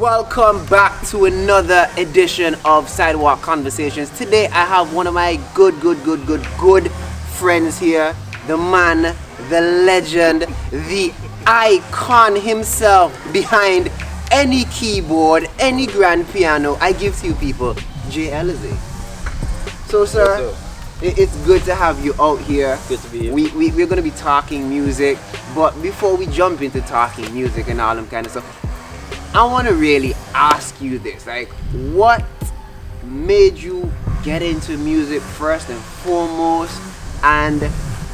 Welcome back to another edition of Sidewalk Conversations. Today I have one of my good friends here. The man, the legend, the icon himself behind any keyboard, any grand piano. I give to you people, Jae Elizee. So sir, it's good to have you out here. Good to be here. We're going to be talking music, but before we jump into talking music and all them kind of stuff, I want to really ask you this, like, what made you get into music first and foremost? And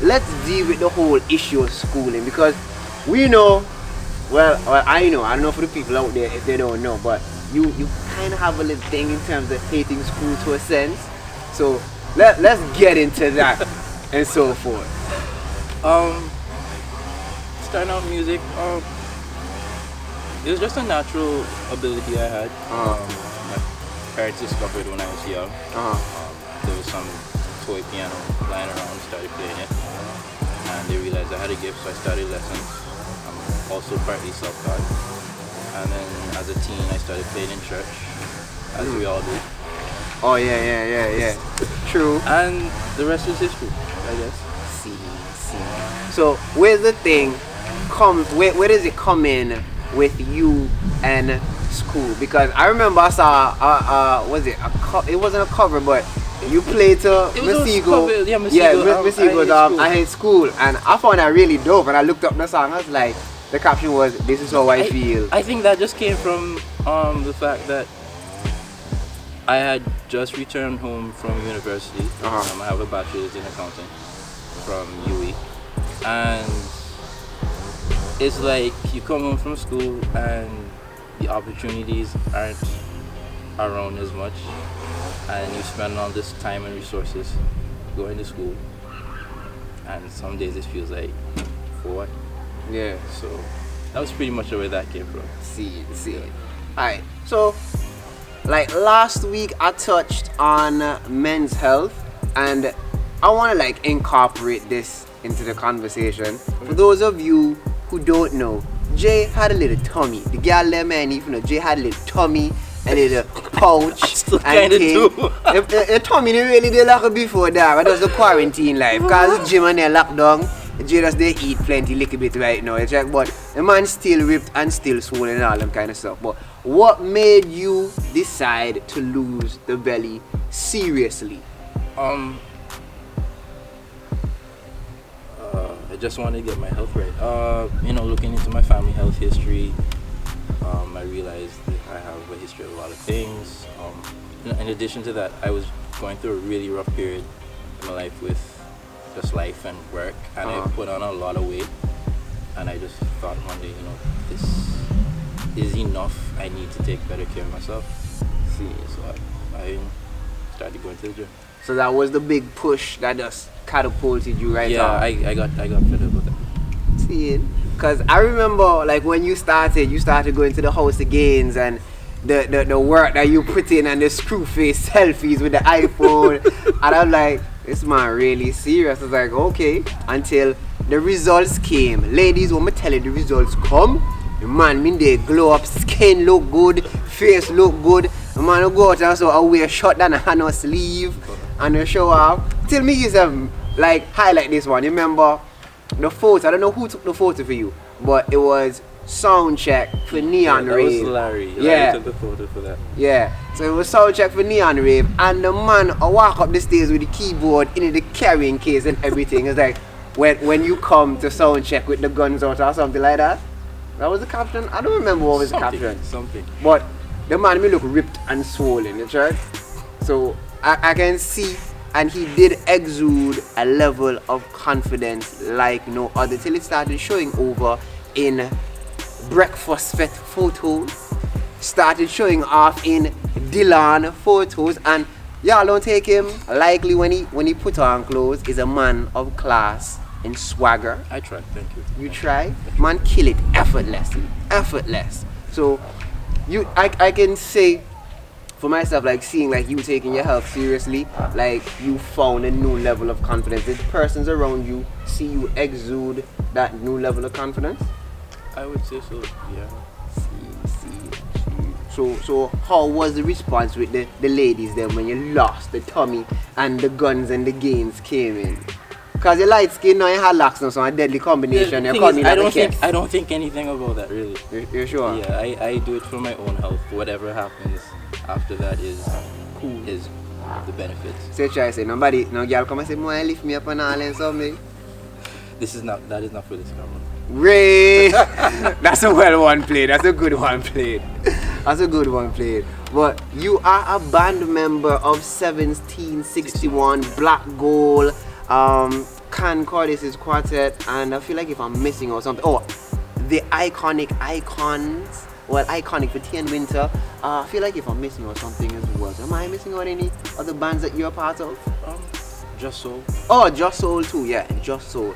let's deal with the whole issue of schooling, because we know, I don't know for the people out there if they don't know, but you kind of have a little thing in terms of hating school to a sense. So let's get into that and so forth. Starting out music, it was just a natural ability I had. My parents discovered when I was young. There was some toy piano lying around, started playing it, and they realized I had a gift, so I started lessons. I'm also partly self-taught. And then as a teen, I started playing in church, as we all do. Oh yeah. True. And the rest is history, I guess. See. So where's the thing? Where does it come in with you and school? Because I remember I saw it wasn't a cover, but you played to Masego. I hate school, and I found that really dope. And I looked up the song. I was like, the caption was, "This is how I feel." I think that just came from the fact that I had just returned home from university. I have a bachelor's in accounting from UE, and it's like you come home from school and the opportunities aren't around as much, and you spend all this time and resources going to school, and some days it feels like, for what? Yeah. So that was pretty much where that came from. See. Alright, so like last week I touched on men's health, and I want to like incorporate this into the conversation. For those of you who don't know, Jay had a little tummy. The girl there, man, even know, Jay had a little tummy, a little pouch. I still kind of do. The tummy didn't really did like before that, but that was the quarantine life. Because the gym and they locked down, Jay just they eat plenty, little bit right now. It's like, but the man still ripped and still swollen and all them kind of stuff. But what made you decide to lose the belly seriously? I just wanted to get my health right. Looking into my family health history, I realized that I have a history of a lot of things. In addition to that, I was going through a really rough period in my life with just life and work, and I put on a lot of weight. And I just thought one day, this is enough. I need to take better care of myself. So I started going to the gym. So that was the big push that just catapulted you right Yeah, off. I got fed up with that. See it? Because I remember like when you started going to the house of gains, and the work that you put in and the screw face selfies with the iPhone. And I'm like, this man really serious. I was like, okay. Until the results came. Ladies, when I tell you the results come, the man mean they glow up, skin look good, face look good. The man will go out and so I wear short than a hand or sleeve and they show up. Tell me yourself, like highlight this one. You remember the photo? I don't know who took the photo for you, but it was sound check for Neon That Rave. was Larry. Yeah. Larry took the photo for that. Yeah. So it was sound check for Neon Rave, and the man walk up the stairs with the keyboard in the carrying case and everything. It's like when you come to sound check with the guns out or something like that. That was the caption. I don't remember what was the caption. Something. But the man may look ripped and swollen, right? So I can see, and he did exude a level of confidence like no other till it started showing over in breakfast fet photos, started showing off in Dylan photos, and y'all don't take him lightly when he put on clothes. He's a man of class and swagger. I tried, thank you. You try? Man, kill it effortlessly. So I can say for myself, like seeing like you taking your health seriously, like you found a new level of confidence. Did persons around you see you exude that new level of confidence? I would say so, yeah. See. So how was the response with the ladies then when you lost the Tommy and the guns and the gains came in? Cause your light skin now you had locks now, so a deadly combination. The thing is, I don't think anything about that really. You're sure? Yeah, I do it for my own health. Whatever happens after that is cool. Is the benefits. So try say nobody, no girl come and say, "Moi lift me up and all and something." That is not for this camera. Ray, that's a well one played. That's a good one played. That's a good one played. But you are a band member of 1761 Black Gold, Can Cordis's quartet, and I feel like if I'm missing or something. Oh, the iconic icons. Well, iconic for Tea and Winter. I feel like if I'm missing or something as well. Am I missing out any other bands that you're a part of? Just Soul. Oh, Just Soul too. Yeah, Just Soul.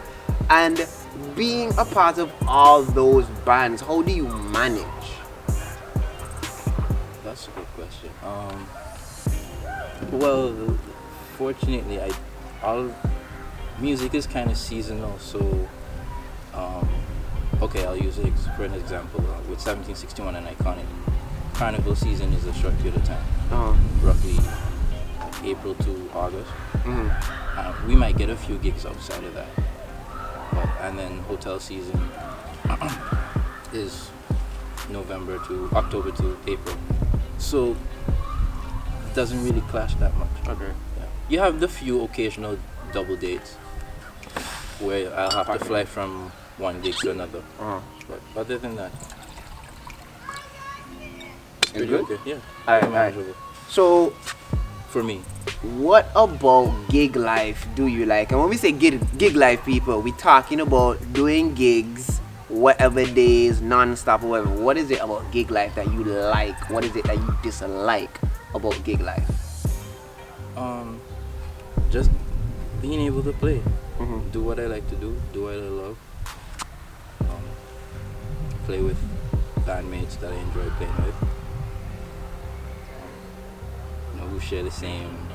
And being a part of all those bands, how do you manage? That's a good question. Well, fortunately, all music is kind of seasonal, so okay, I'll use it for an example. With 1761 and Iconic, Carnival season is a short period of time, roughly April to August. We might get a few gigs outside of that, and then hotel season is October to April, so it doesn't really clash that much. Okay. Yeah. You have the few occasional double dates where I'll have to fly from one gig to another. But other than that, it's pretty good? okay. Yeah. Alright. So, for me, what about gig life do you like? And when we say gig life, people, we talking about doing gigs, whatever days, non-stop, whatever. What is it about gig life that you like? What is it that you dislike about gig life? Just being able to play, do what I like to do what I love, play with bandmates that I enjoy playing with, who share the same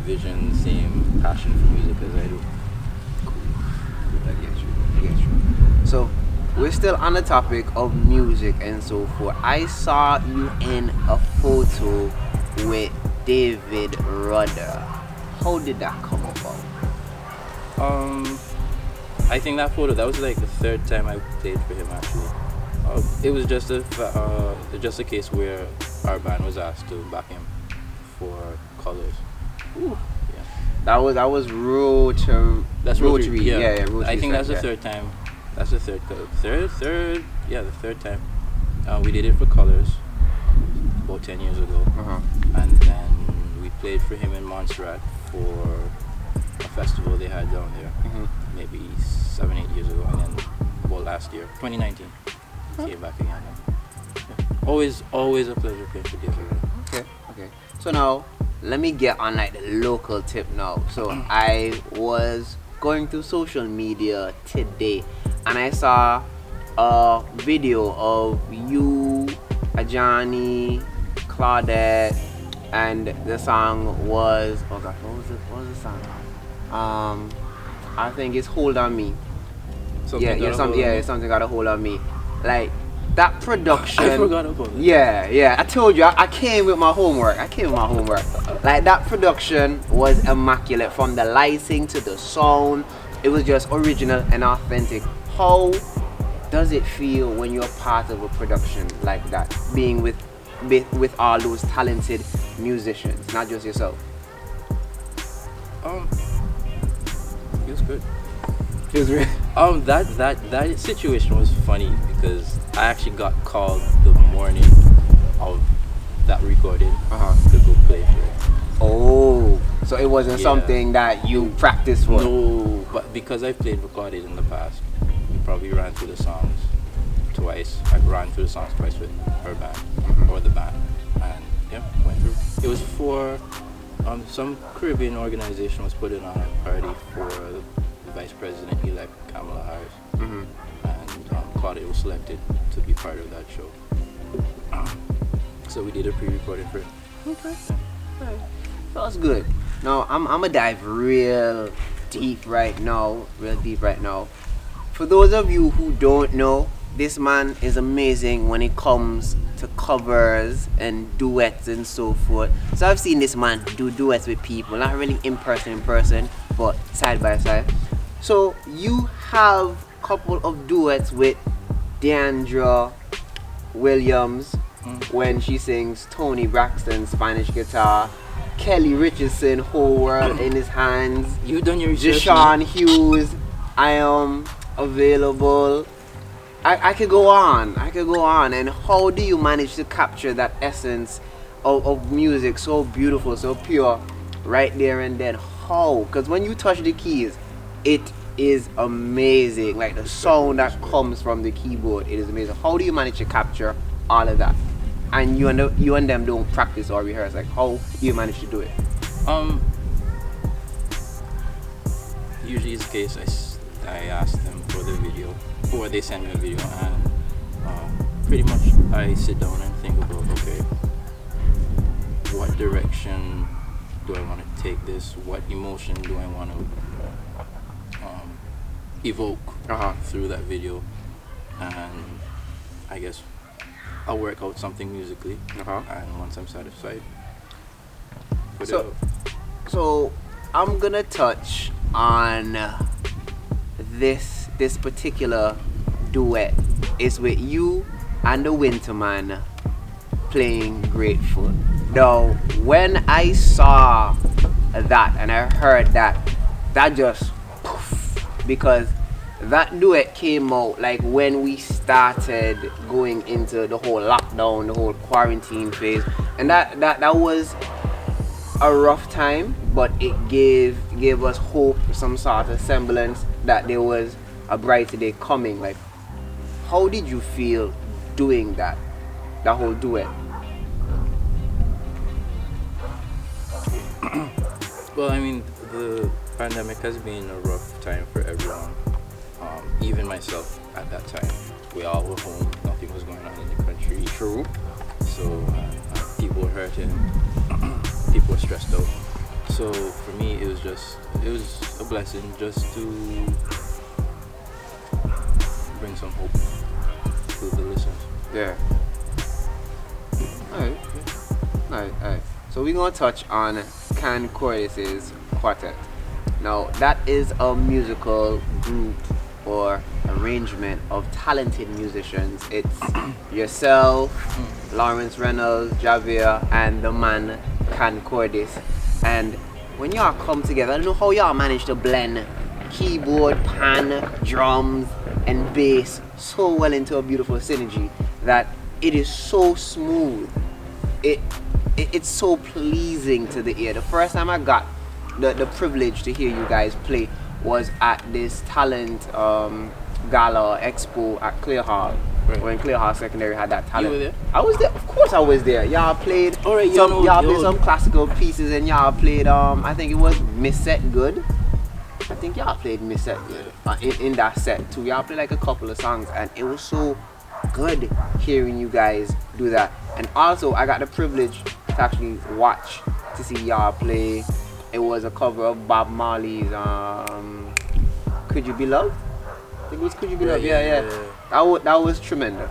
vision, same passion for music as I do. Cool. I get you. So, we're still on the topic of music and so forth. I saw you in a photo with David Rudder. How did that come about? I think that was like the third time I played for him actually. It was just a case where our band was asked to back him for Colors. Ooh. Yeah. That was Rotary. Rotary. Yeah, Rotary. I think that's the third time. That's the third time. We did it for Colors about 10 years ago. And then we played for him in Montserrat for a festival they had down there, maybe 7-8 years ago, and then last year, 2019, came back again. Yeah. Always a pleasure playing for David. Okay. So now, let me get on like the local tip now. So I was going through social media today, and I saw a video of you, Ajani, Claudette, and the song was, oh gosh, what was the song? I think it's Hold On Me. Something got a hold on me. Like that production. I forgot about it. Yeah. I told you I came with my homework. Like that production was immaculate, from the lighting to the sound. It was just original and authentic. How does it feel when you're part of a production like that, being with all those talented musicians, not just yourself? Feels good. Feels good. That situation was funny because I actually got called the morning of that recording to go play for it. Oh, so it wasn't something that you practiced for? No, but because I played recorded in the past, we probably ran through the songs twice. I ran through the songs twice with her band or the band, and went through. It was for some Caribbean organization was putting on a party for the Vice President-elect Kamala Harris, and Claudia was selected to be part of that show. So we did a pre-recording for it. Okay. Right. That's good. Now I'm gonna dive real deep right now. For those of you who don't know, this man is amazing when it comes to covers and duets and so forth. So I've seen this man do duets with people, not really in person, but side by side. So you have a couple of duets with Deandra Williams when she sings Tony Braxton Spanish guitar, Kelly Richardson Whole World in His Hands, You done your research? Deshaun Hughes, I Am Available. I could go on. And how do you manage to capture that essence of music so beautiful, so pure, right there and then? How? Because when you touch the keys, it is amazing. Like the sound that comes from the keyboard, it is amazing. How do you manage to capture all of that? And you and them don't practice or rehearse. Like how do you manage to do it? Usually it's the case I ask them for the video, or they send me a video, and pretty much I sit down and think about, okay, what direction do I want to take this? What emotion do I want to evoke through that video? And I guess I'll work out something musically, and once I'm satisfied, so I'm gonna touch on this particular duet. It's with you and the Winterman playing Grateful. Now, when I saw that and I heard that just poof, because that duet came out like when we started going into the whole lockdown, the whole quarantine phase, and that was a rough time, but it gave us hope, some sort of semblance that there was a brighter day coming. Like, how did you feel doing that whole duet? Well, I mean, the pandemic has been a rough time for everyone. Even myself at that time. We all were home, nothing was going on in the country. True. So people were hurting, people were stressed out. So for me, it was a blessing just to bring some hope to the listeners. Yeah. Alright. So we're gonna touch on Can Cordis's Quartet. Now that is a musical group or arrangement of talented musicians. It's yourself, Lawrence Reynolds, Javier, and the man Can Cordis. And when y'all come together, I don't know how y'all manage to blend keyboard, pan, drums, and bass so well into a beautiful synergy that it is so smooth. It's so pleasing to the ear. The first time I got the privilege to hear you guys play was at this talent gala expo at Clear Hall. Right. When Clear Hall Secondary had that talent. You were there? I was there. Of course I was there. Y'all played played some classical pieces, and y'all played I think it was Miss Set Good. I think y'all played Miss Set Good in that set too. Y'all played like a couple of songs, and it was so good hearing you guys do that. And also I got the privilege to actually watch to see y'all play. It was a cover of Bob Marley's Could You Be Loved? I think it was Could You Be Loved? Yeah. That was tremendous.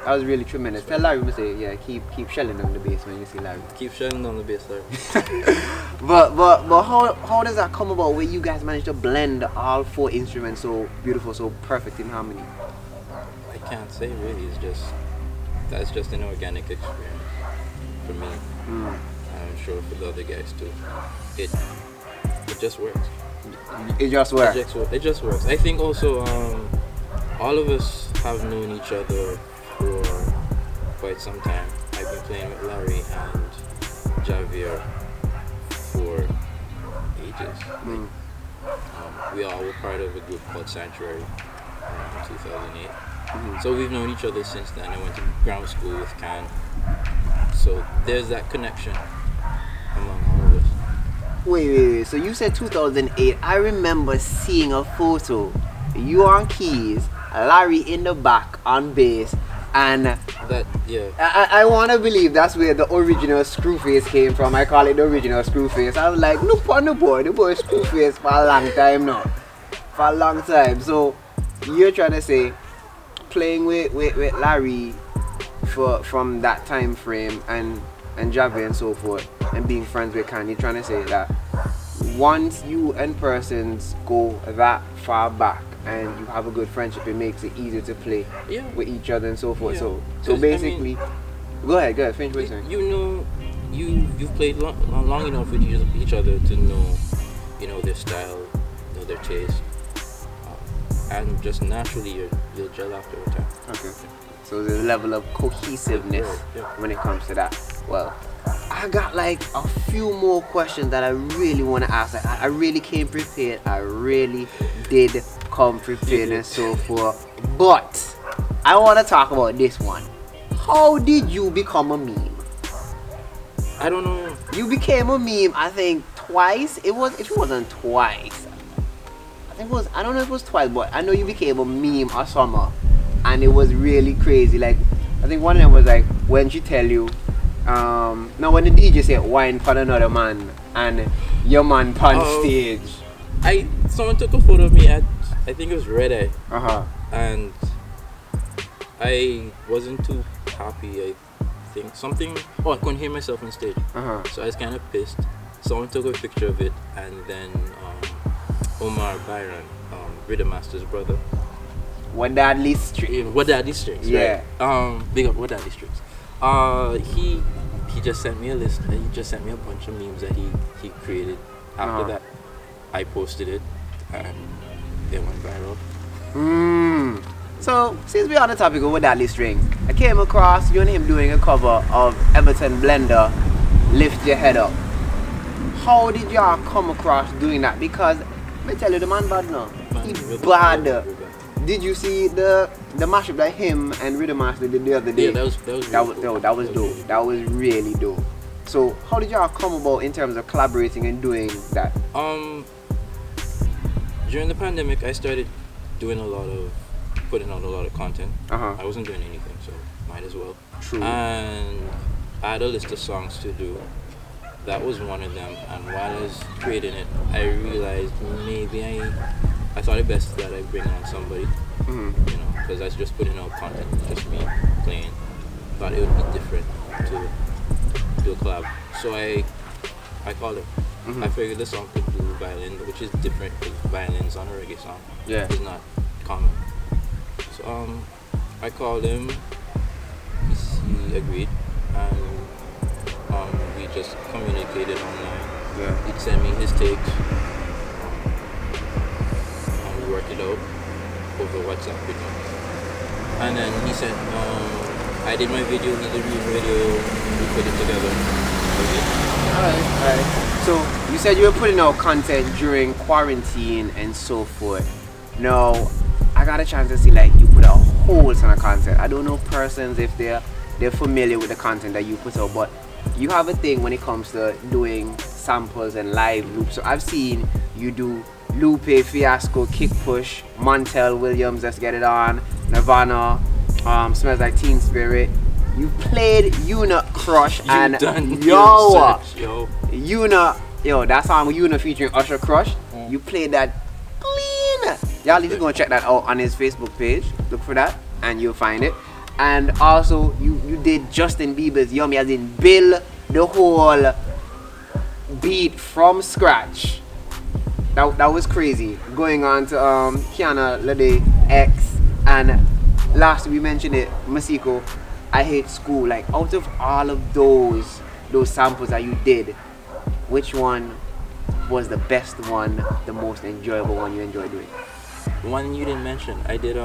That was really tremendous. Tell Larry to say, yeah, keep shelling on the bass when you see Larry. Keep shelling on the bass, Larry. but how does that come about where you guys manage to blend all four instruments so beautiful, so perfect in harmony? I can't say really. That's just an organic experience for me. I'm sure for the other guys too. It just works. It just works. It just works. I think also all of us have known each other for quite some time. I've been playing with Larry and Javier for ages. We all were part of a group called Sanctuary in 2008. So we've known each other since then. I went to ground school with Can. So there's that connection among all of us. Wait. So you said 2008. I remember seeing a photo. You on keys, Larry in the back on bass, and I want to believe that's where the original Screwface came from. I call it the original Screwface. I was like, look on the boy Screwface for a long time now. For a long time. So you're trying to say playing with Larry from that time frame and Javi and so forth, and being friends with Kanye, trying to say that once you and persons go that far back and you have a good friendship, it makes it easier to play with each other and so forth. Yeah. So basically, go ahead, finish what you're saying. You know, you've played long enough with each other to know, their style, know their taste, and just naturally you'll gel after a time. Okay. So there's a level of cohesiveness when it comes to that. Well, I got like a few more questions that I really want to ask. I really came prepared. I really did come prepared and so forth. But I want to talk about this one. How did you become a meme? I don't know. You became a meme, I think, twice. If it wasn't twice, I don't know if it was twice, but I know you became a meme or summer. And it was really crazy. Like, I think one of them was like when she tell you, now when the DJ said wine for another man and your man on stage. Someone took a photo of me at, I think it was Red Eye. And I wasn't too happy. I think I couldn't hear myself on stage. So I was kind of pissed. Someone took a picture of it, and then Omar Byron, Rhythm Master's brother. What Daddy Strings? Yeah. Right. Big up What Daddy Strings. He just sent me a list. He just sent me a bunch of memes that he created. After that, I posted it, and they went viral. So since we're on the topic of What Daddy Strings, I came across you and him doing a cover of Everton Blender, Lift Your Head Up. How did y'all come across doing that? Because let me tell you, the man bad now. He bad. Did you see the mashup that him and Rhythm Master did the other day? Yeah, that was dope. That was really dope. So how did y'all come about in terms of collaborating and doing that? During the pandemic, I started putting out a lot of content. I wasn't doing anything, so might as well. True. And I had a list of songs to do. That was one of them. And while I was creating it, I realized maybe I thought it best that I bring on somebody, because I was just putting out content, just me playing. Thought it would be different to do a collab. So I called him. I figured the song could do violin, which is different because violins on a reggae song is not common. So I called him, he agreed, and we just communicated online. He'd send me his takes. Worked it out over WhatsApp with him. And then he said, I did my video, he did his video, we put it together. Alright. So you said you were putting out content during quarantine and so forth. Now, I got a chance to see like you put out a whole ton of content. I don't know persons if they're familiar with the content that you put out, but you have a thing when it comes to doing samples and live loops. So I've seen you do Lupe, Fiasco, Kick Push, Montel Williams, Let's Get It On, Nirvana, Smells Like Teen Spirit. You played Una Crush and Una, that song Una featuring Usher Crush. You played that clean. Y'all need to go and check that out on his Facebook page. Look for that and you'll find it. And also you did Justin Bieber's Yummy, as in build the whole beat from scratch. That was crazy. Going on to Kiana Lede X, and last we mentioned it, Masiko, I Hate School. Like out of all of those samples that you did, which one was the best one, the most enjoyable one you enjoyed doing? One you didn't mention, I did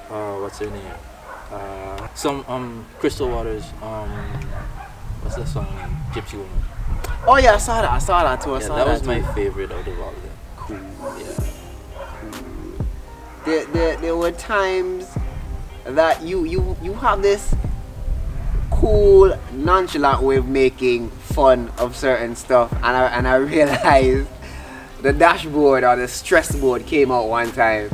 what's her name? Some Crystal Waters, what's that song name? Gypsy Woman. Oh yeah, I saw that too. That was my favorite out of all of them. Cool. Yeah. Cool. There were times that you have this cool, nonchalant way of making fun of certain stuff, and I realized the dashboard or the stress board came out one time,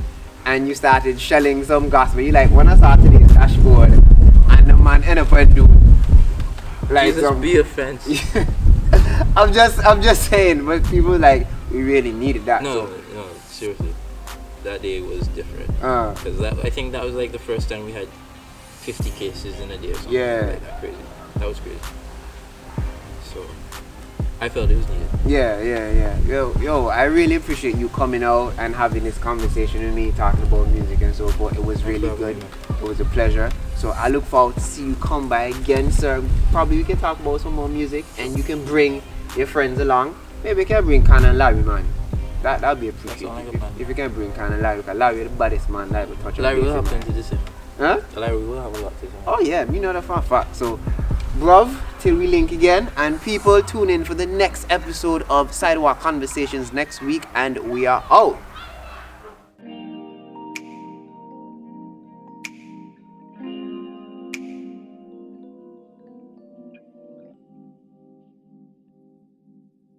and you started shelling some gospel. You like, when I started this dashboard, and the man ended up and do like Jesus, be offense. I'm just saying, but people like, we really needed that. No, seriously. that day was different. Because I think that was like the first time we had 50 cases in a day or something. Yeah. Like that crazy. That was crazy. So I felt it was needed. Yeah. Yo, I really appreciate you coming out and having this conversation with me, talking about music and so forth. It was really good. It was a pleasure. So I look forward to see you come by again, sir. Probably we can talk about some more music and you can bring your friends along. Maybe you can bring Kana and Larry, man. That'd be appreciated. If you can bring Kana and Larry, because Larry the baddest man, Larry will touch on Larry will have plenty to say. Huh? Larry will have a lot to say. Oh yeah, me know that for a fact. So, bruv, till we link again, and people tune in for the next episode of Sidewalk Conversations next week, and we are out.